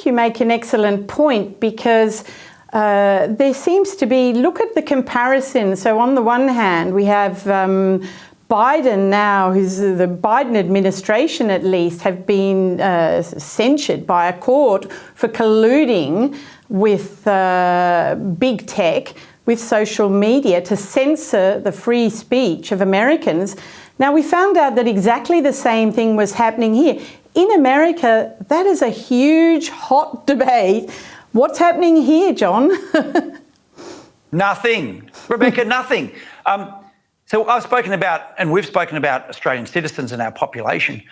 think you make an excellent point, because there seems to be, look at the comparison. So on the one hand, we have Biden now, who's the Biden administration at least, have been censured by a court for colluding with big tech, with social media, to censor the free speech of Americans. Now, we found out that exactly the same thing was happening here. In America, that is a huge, hot debate. What's happening here, John? Nothing. Rebecca, nothing. So I've spoken about, and we've spoken about, Australian citizens and our population.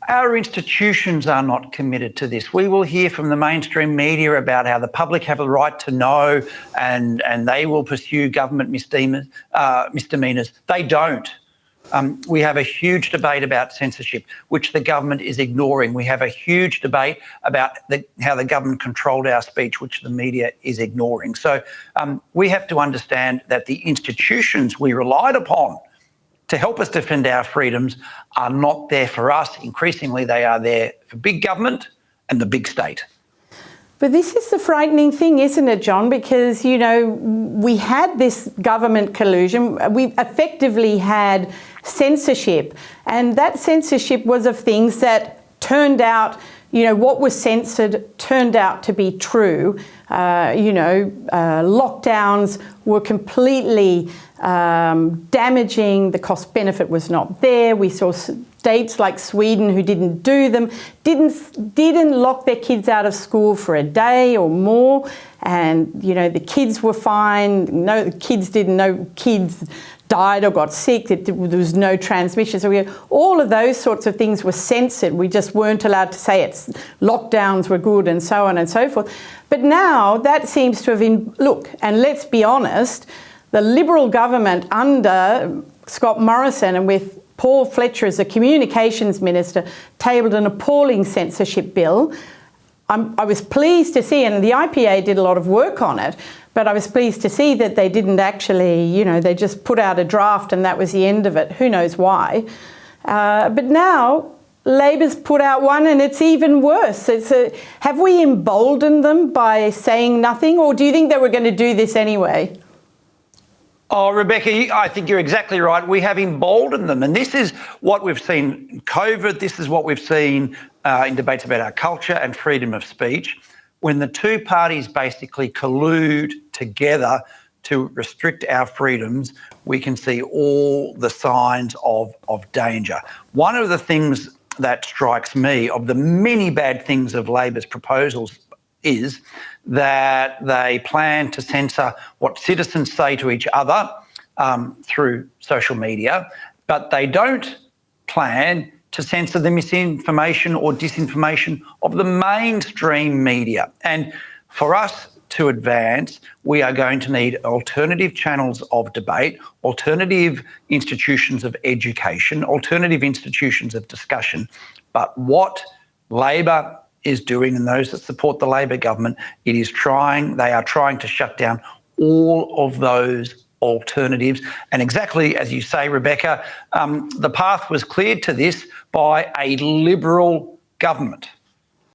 Our institutions are not committed to this. We will hear from the mainstream media about how the public have a right to know, and they will pursue government misdemeanours. They don't. We have a huge debate about censorship, which the government is ignoring. We have a huge debate about how the government controlled our speech, which the media is ignoring. So we have to understand that the institutions we relied upon to help us defend our freedoms are not there for us. Increasingly, they are there for big government and the big state. But this is the frightening thing, isn't it, John? Because, you know, we had this government collusion. We effectively had censorship, and that censorship was of things that turned out, you know, what was censored turned out to be true. Lockdowns were completely damaging. The cost benefit was not there. We saw states like Sweden who didn't do them, didn't lock their kids out of school for a day or more, and you know the kids were fine. No kids died or got sick. There was no transmission. So all of those sorts of things were censored. We just weren't allowed to say it. Lockdowns were good and so on and so forth. But now that seems to have been, look, and let's be honest, the Liberal government under Scott Morrison and with Paul Fletcher as the communications minister tabled an appalling censorship bill. I was pleased to see, and the IPA did a lot of work on it, but I was pleased to see that they didn't actually, you know, they just put out a draft and that was the end of it. Who knows why? But now Labor's put out one and it's even worse. Have we emboldened them by saying nothing, or do you think they were going to do this anyway? Oh, Rebecca, I think you're exactly right. We have emboldened them. And this is what we've seen in COVID. This is what we've seen in debates about our culture and freedom of speech. When the two parties basically collude together to restrict our freedoms, we can see all the signs of danger. One of the things that strikes me of the many bad things of Labor's proposals is that they plan to censor what citizens say to each other through social media, but they don't plan to censor the misinformation or disinformation of the mainstream media. And for us to advance, we are going to need alternative channels of debate, alternative institutions of education, alternative institutions of discussion. But what Labor is doing, and those that support the Labor government, they are trying to shut down all of those alternatives. And exactly as you say, Rebecca, the path was cleared to this by a Liberal government.